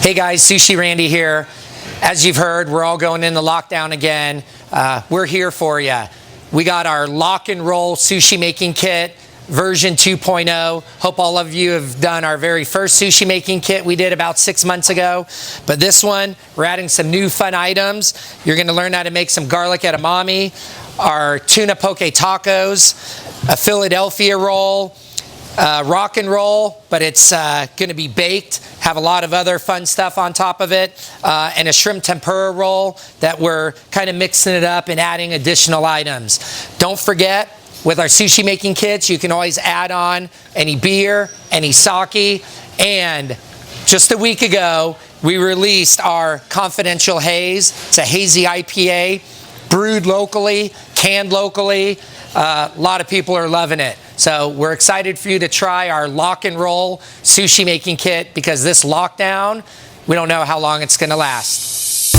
Hey guys, Sushi Randy here. As you've heard, we're all going into lockdown again. We're here for you. We got our lock and roll sushi making kit, version 2.0. Hope all of you have done our very first sushi making kit we did about 6 months ago. But this one, we're adding some new fun items. You're going to learn how to make some garlic edamame, our tuna poke tacos, a Philadelphia roll, rock and roll, but it's going to be baked, have a lot of other fun stuff on top of it, and a shrimp tempura roll that we're kind of mixing it up and adding additional items. Don't forget, with our sushi making kits, you can always add on any beer, any sake, and just a week ago, we released our Confidential Haze. It's a hazy IPA, brewed locally, canned locally. A lot of people are loving it. So we're excited for you to try our lock and roll sushi making kit because this lockdown, we don't know how long it's going to last.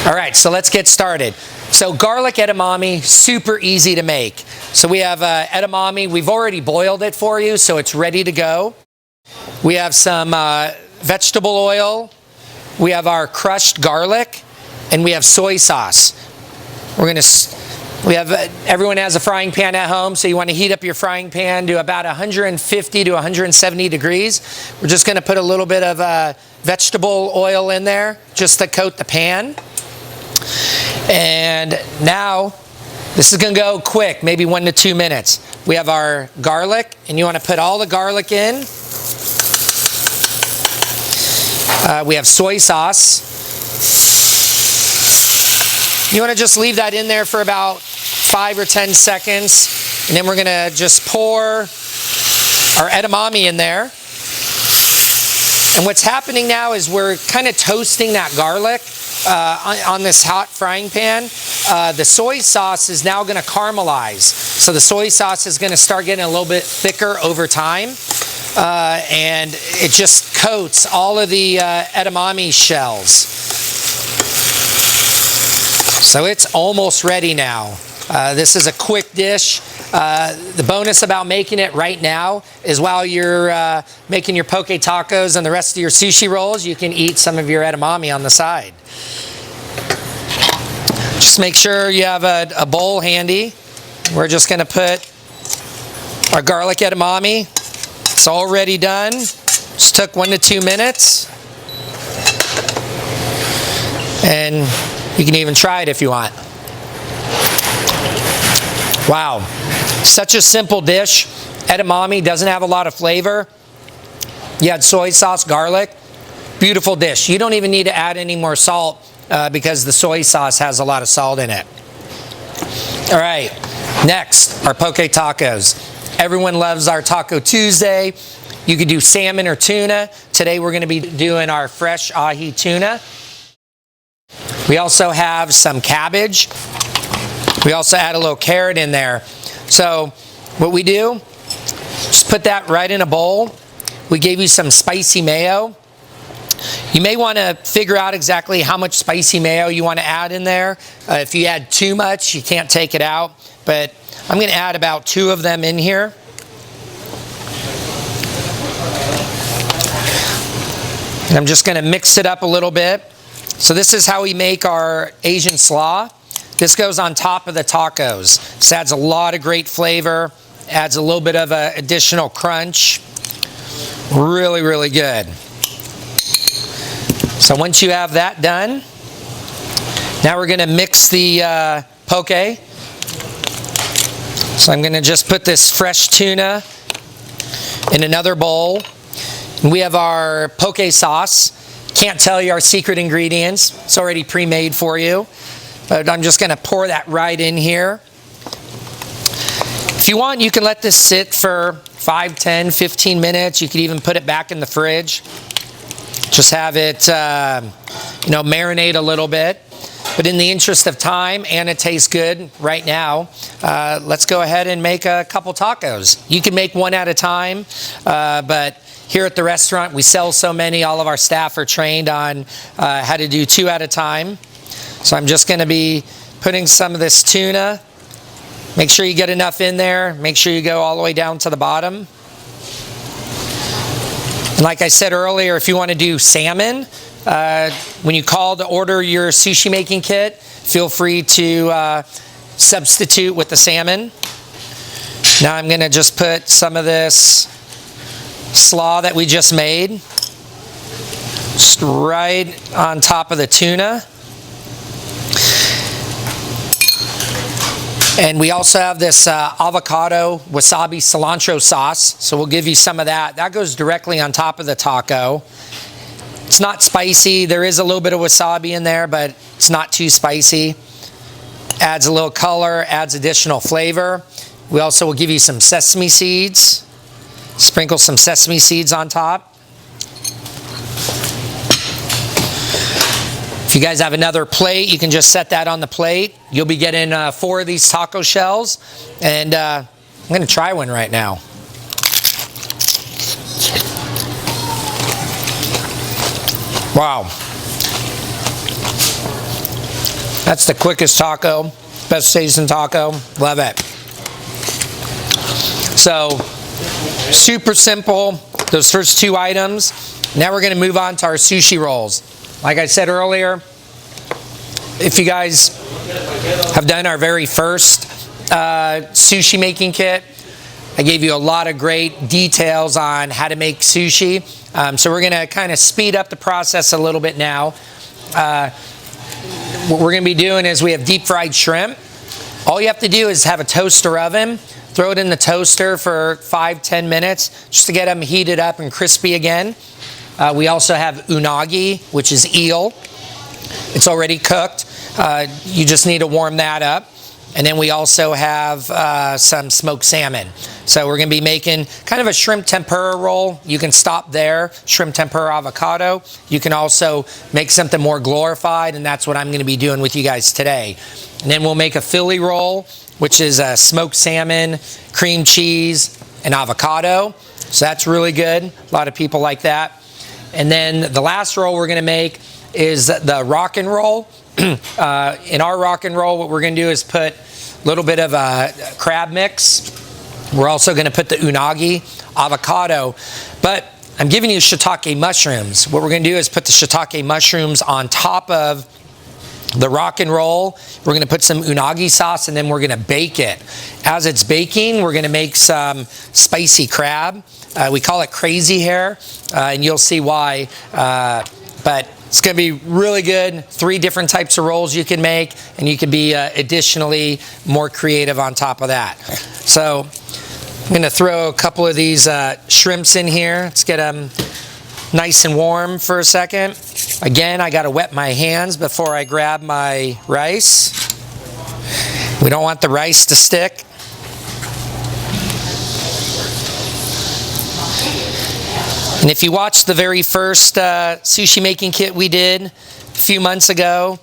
All right, so let's get started. So garlic edamame, super easy to make. So we have edamame. We've already boiled it for you, so it's ready to go. We have some vegetable oil. We have our crushed garlic, and we have soy sauce. Everyone has a frying pan at home, so you want to heat up your frying pan to about 150 to 170 degrees. We're just going to put a little bit of vegetable oil in there just to coat the pan. And now, this is going to go quick, maybe 1 to 2 minutes. We have our garlic, and you want to put all the garlic in. We have soy sauce. You want to just leave that in there for about 5 or 10 seconds. And then we're going to just pour our edamame in there. And what's happening now is we're kind of toasting that garlic on this hot frying pan. The soy sauce is now going to caramelize. So the soy sauce is going to start getting a little bit thicker over time. And it just coats all of the edamame shells. So it's almost ready now. This is a quick dish. The bonus about making it right now is while you're making your poke tacos and the rest of your sushi rolls, you can eat some of your edamame on the side. Just make sure you have a bowl handy. We're just going to put our garlic edamame. It's already done. Just took 1 to 2 minutes. And you can even try it if you want. Wow, such a simple dish. Edamame doesn't have a lot of flavor. You had soy sauce, garlic. Beautiful dish. You don't even need to add any more salt because the soy sauce has a lot of salt in it. All right, next, our poke tacos. Everyone loves our Taco Tuesday. You could do salmon or tuna. Today we're going to be doing our fresh ahi tuna. We also have some cabbage. We also add a little carrot in there. So what we do, just put that right in a bowl. We gave you some spicy mayo. You may want to figure out exactly how much spicy mayo you want to add in there. If you add too much, you can't take it out. But I'm going to add about 2 of them in here. And I'm just going to mix it up a little bit. So this is how we make our Asian slaw. This goes on top of the tacos. This adds a lot of great flavor, adds a little bit of an additional crunch. Really, really good. So once you have that done, now we're going to mix the poke. So I'm going to just put this fresh tuna in another bowl. And we have our poke sauce. Can't tell you our secret ingredients. It's already pre-made for you. But I'm just going to pour that right in here. If you want, you can let this sit for 5, 10, 15 minutes. You could even put it back in the fridge. Just have it, marinate a little bit. But in the interest of time, and it tastes good right now, let's go ahead and make a couple tacos. You can make one at a time, but here at the restaurant, we sell so many, all of our staff are trained on how to do 2 at a time. So I'm just gonna be putting some of this tuna. Make sure you get enough in there. Make sure you go all the way down to the bottom. And like I said earlier, if you want to do salmon, when you call to order your sushi making kit, feel free to substitute with the salmon. Now I'm going to just put some of this slaw that we just made just right on top of the tuna. And we also have this avocado wasabi cilantro sauce, so we'll give you some of that. That goes directly on top of the taco. It's not spicy. There is a little bit of wasabi in there, but it's not too spicy. Adds a little color, adds additional flavor. We also will give you some sesame seeds. Sprinkle some sesame seeds on top. If you guys have another plate, you can just set that on the plate. You'll be getting 4 of these taco shells, and I'm going to try one right now. Wow. That's the quickest taco, best tasting taco. Love it. So, super simple, those first 2 items. Now we're going to move on to our sushi rolls. Like I said earlier, if you guys have done our very first sushi making kit, I gave you a lot of great details on how to make sushi. So we're going to kind of speed up the process a little bit now. What we're going to be doing is we have deep fried shrimp. All you have to do is have a toaster oven. Throw it in the toaster for 5-10 minutes just to get them heated up and crispy again. We also have unagi, which is eel. It's already cooked. You just need to warm that up. And then we also have some smoked salmon. So we're going to be making kind of a shrimp tempura roll. You can stop there, shrimp tempura avocado. You can also make something more glorified, and that's what I'm going to be doing with you guys today. And then we'll make a Philly roll, which is smoked salmon, cream cheese, and avocado. So that's really good. A lot of people like that. And then the last roll we're going to make is the rock and roll. In our rock and roll, what we're going to do is put a little bit of a crab mix. We're also going to put the unagi, avocado. But I'm giving you shiitake mushrooms. What we're going to do is put the shiitake mushrooms on top of the rock and roll. We're going to put some unagi sauce, and then we're going to bake it. As it's baking, we're going to make some spicy crab. We call it crazy hair, and you'll see why. But it's going to be really good. 3 different types of rolls you can make, and you can be additionally more creative on top of that. So I'm going to throw a couple of these shrimps in here. Let's get them nice and warm for a second. Again, I got to wet my hands before I grab my rice. We don't want the rice to stick. And if you watched the very first sushi making kit we did a few months ago,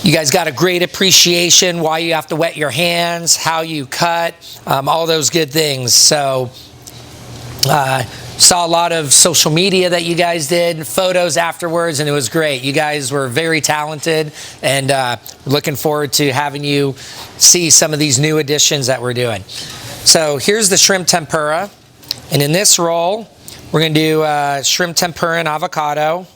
you guys got a great appreciation why you have to wet your hands, how you cut, all those good things. So saw a lot of social media that you guys did, photos afterwards, and it was great. You guys were very talented, and looking forward to having you see some of these new additions that we're doing. So here's the shrimp tempura, and in this roll, we're going to do shrimp tempura and avocado.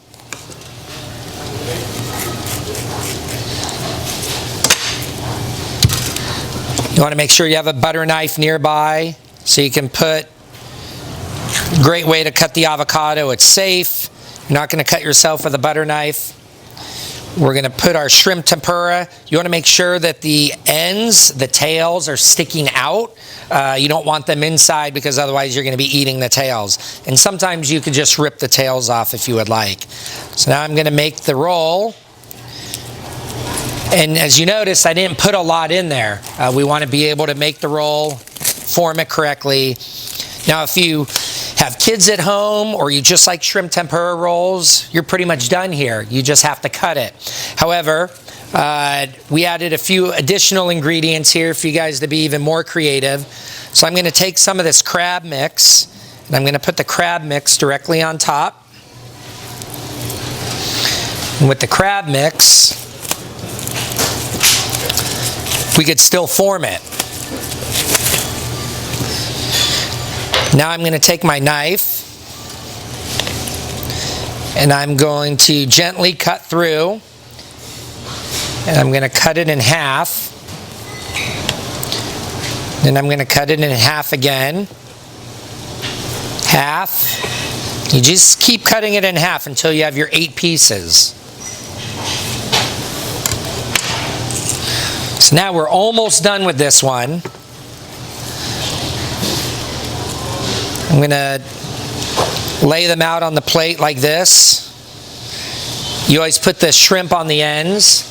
You want to make sure you have a butter knife nearby so you can put. Great way to cut the avocado. It's safe. You're not going to cut yourself with a butter knife. We're going to put our shrimp tempura. You want to make sure that the ends, the tails, are sticking out. You don't want them inside because otherwise you're going to be eating the tails. And sometimes you could just rip the tails off if you would like. So now I'm going to make the roll. And as you notice, I didn't put a lot in there. We want to be able to make the roll, form it correctly. Now, if you have kids at home or you just like shrimp tempura rolls, you're pretty much done here. You just have to cut it. However, we added a few additional ingredients here for you guys to be even more creative. So I'm going to take some of this crab mix, and I'm going to put the crab mix directly on top. And with the crab mix, we could still form it. Now I'm going to take my knife, and I'm going to gently cut through, and I'm going to cut it in half. Then I'm going to cut it in half again. Half. You just keep cutting it in half until you have your 8 pieces. So now we're almost done with this one. I'm going to lay them out on the plate like this. You always put the shrimp on the ends.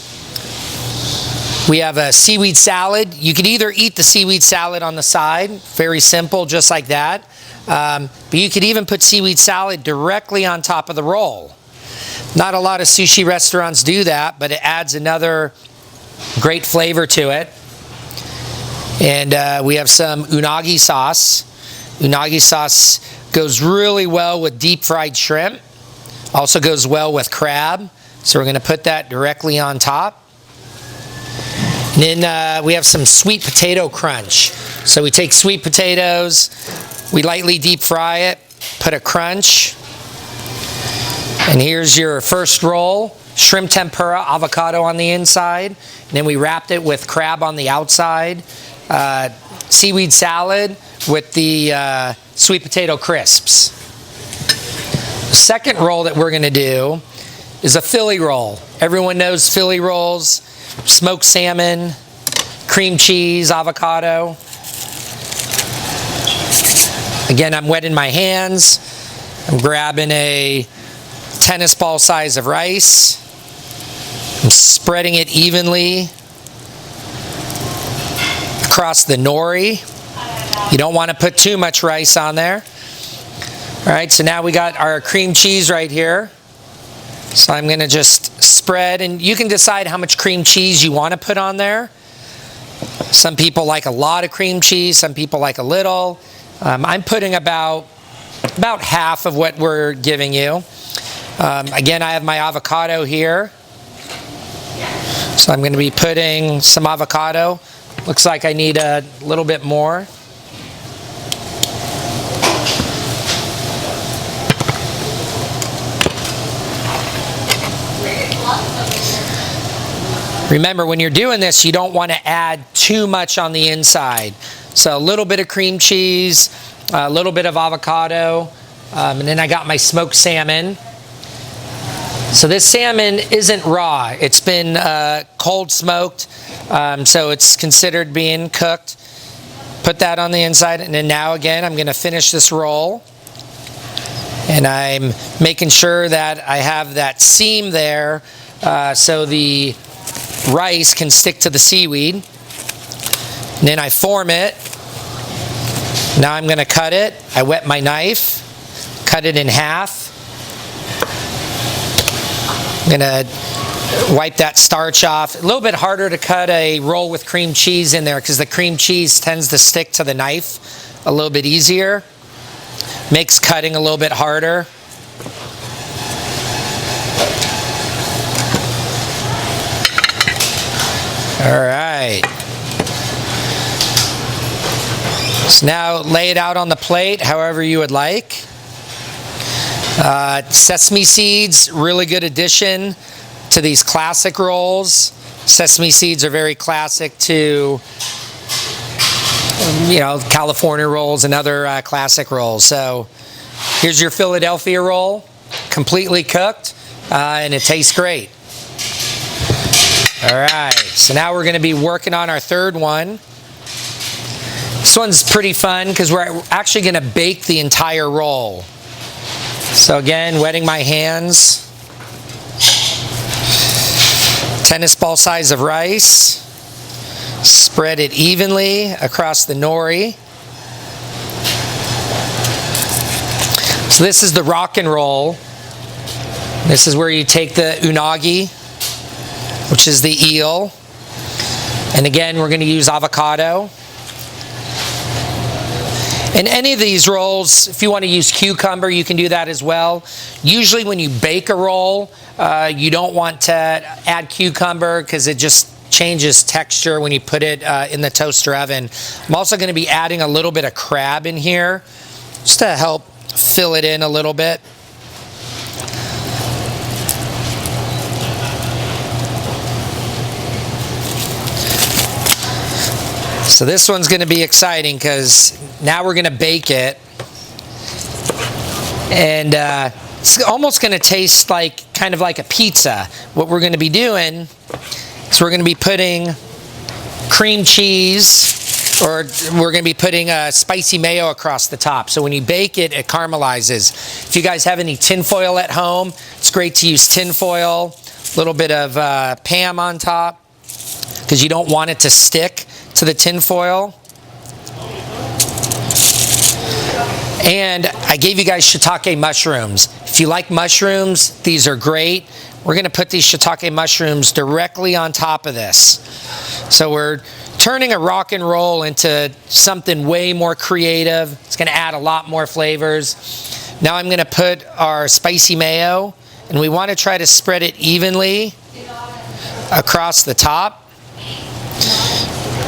We have a seaweed salad. You could either eat the seaweed salad on the side, very simple, just like that. But you could even put seaweed salad directly on top of the roll. Not a lot of sushi restaurants do that, but it adds another great flavor to it. And we have some unagi sauce. Unagi sauce goes really well with deep fried shrimp. Also goes well with crab. So we're going to put that directly on top. And then we have some sweet potato crunch. So we take sweet potatoes, we lightly deep fry it, put a crunch. And here's your first roll. Shrimp tempura, avocado on the inside. And then we wrapped it with crab on the outside. Seaweed salad with the sweet potato crisps. The second roll that we're going to do is a Philly roll. Everyone knows Philly rolls. Smoked salmon, cream cheese, avocado. Again, I'm wetting my hands. I'm grabbing a tennis ball size of rice. I'm spreading it evenly across the nori. You don't want to put too much rice on there. All right, so now we got our cream cheese right here. So I'm going to just spread, and you can decide how much cream cheese you want to put on there. Some people like a lot of cream cheese, some people like a little. I'm putting about half of what we're giving you. Again, I have my avocado here. So I'm going to be putting some avocado. Looks like I need a little bit more. Remember, when you're doing this, you don't want to add too much on the inside. So a little bit of cream cheese, a little bit of avocado, and then I got my smoked salmon. So this salmon isn't raw. It's been cold smoked, so it's considered being cooked. Put that on the inside, and then now again, I'm going to finish this roll. And I'm making sure that I have that seam there so the rice can stick to the seaweed. And then I form it. Now I'm going to cut it. I wet my knife, cut it in half. I'm going to wipe that starch off. A little bit harder to cut a roll with cream cheese in there because the cream cheese tends to stick to the knife a little bit easier. Makes cutting a little bit harder. All right. So now lay it out on the plate however you would like. Sesame seeds, really good addition to these classic rolls. Sesame seeds are very classic to, California rolls and other classic rolls. So here's your Philadelphia roll, completely cooked, and it tastes great. All right, so now we're going to be working on our third one. This one's pretty fun because we're actually going to bake the entire roll. So again, wetting my hands. Tennis ball size of rice. Spread it evenly across the nori. So this is the rock and roll. This is where you take the unagi, which is the eel. And again, we're going to use avocado. In any of these rolls, if you want to use cucumber, you can do that as well. Usually when you bake a roll, you don't want to add cucumber because it just changes texture when you put it in the toaster oven. I'm also going to be adding a little bit of crab in here just to help fill it in a little bit. So this one's going to be exciting because now we're going to bake it. And it's almost going to taste like kind of like a pizza. What we're going to be doing is we're going to be putting cream cheese, or we're going to be putting spicy mayo across the top. So when you bake it, it caramelizes. If you guys have any tin foil at home, it's great to use tin foil. A little bit of Pam on top because you don't want it to stick to the tin foil. And I gave you guys shiitake mushrooms. If you like mushrooms, these are great. We're going to put these shiitake mushrooms directly on top of this. So we're turning a rock and roll into something way more creative. It's going to add a lot more flavors. Now I'm going to put our spicy mayo, and we want to try to spread it evenly across the top.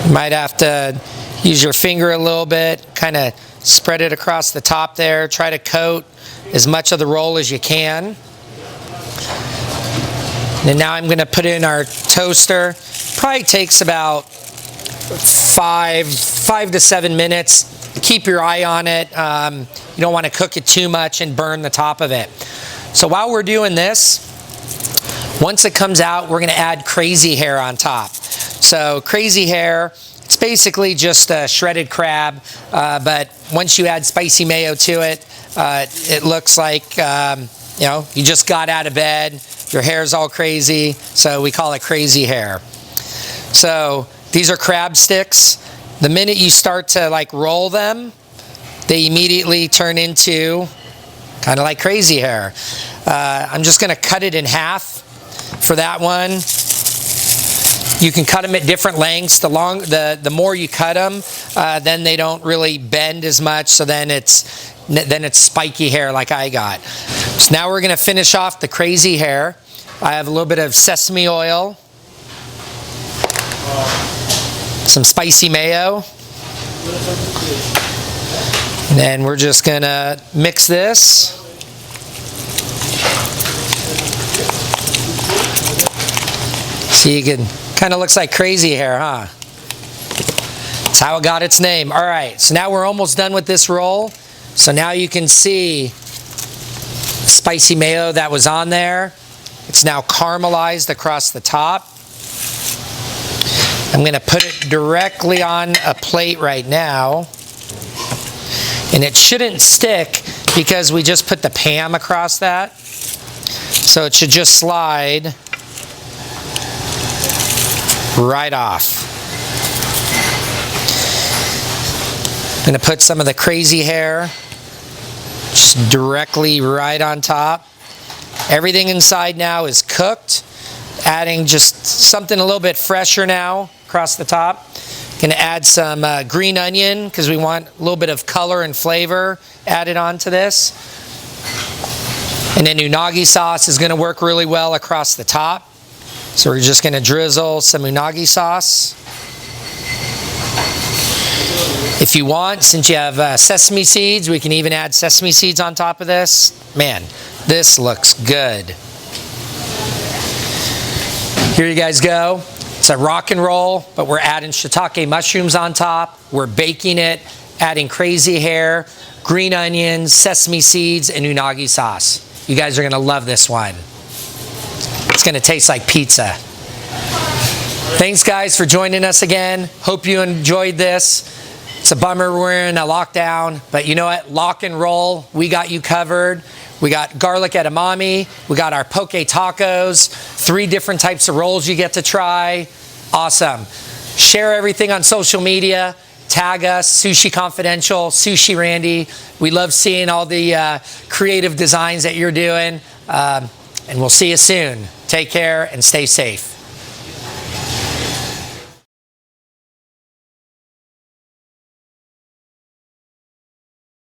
You might have to use your finger a little bit, kind of spread it across the top there. Try to coat as much of the roll as you can. And now I'm going to put it in our toaster. Probably takes about 5 to 7 minutes. Keep your eye on it. You don't want to cook it too much and burn the top of it. So while we're doing this, once it comes out, we're going to add crazy hair on top. So crazy hair, it's basically just a shredded crab, but once you add spicy mayo to it, it looks like you just got out of bed. Your hair's all crazy, so we call it crazy hair. So these are crab sticks. The minute you start to like roll them, they immediately turn into kind of like crazy hair. I'm just going to cut it in half for that one. You can cut them at different lengths. The more you cut them, then they don't really bend as much. So then it's spiky hair like I got. So now we're going to finish off the crazy hair. I have a little bit of sesame oil, some spicy mayo, and then we're just going to mix this. So you can, kind of looks like crazy hair, huh? That's how it got its name. All right, so now we're almost done with this roll. So now you can see the spicy mayo that was on there. It's now caramelized across the top. I'm going to put it directly on a plate right now. And it shouldn't stick because we just put the Pam across that. So it should just slide right off. I'm going to put some of the crazy hair just directly right on top. Everything inside now is cooked. Adding just something a little bit fresher now across the top. Going to add some green onion because we want a little bit of color and flavor added onto this. And then unagi sauce is going to work really well across the top. So we're just going to drizzle some unagi sauce. If you want, since you have sesame seeds, we can even add sesame seeds on top of this. Man, this looks good. Here you guys go. It's a rock and roll, but we're adding shiitake mushrooms on top. We're baking it, adding crazy hair, green onions, sesame seeds, and unagi sauce. You guys are going to love this one. It's going to taste like pizza. Thanks, guys, for joining us again. Hope you enjoyed this. It's a bummer we're in a lockdown, but you know what? Lock and roll, we got you covered. We got garlic edamame. We got our poke tacos. 3 different types of rolls you get to try. Awesome. Share everything on social media. Tag us, Sushi Confidential, Sushi Randy. We love seeing all the creative designs that you're doing. And we'll see you soon. Take care and stay safe.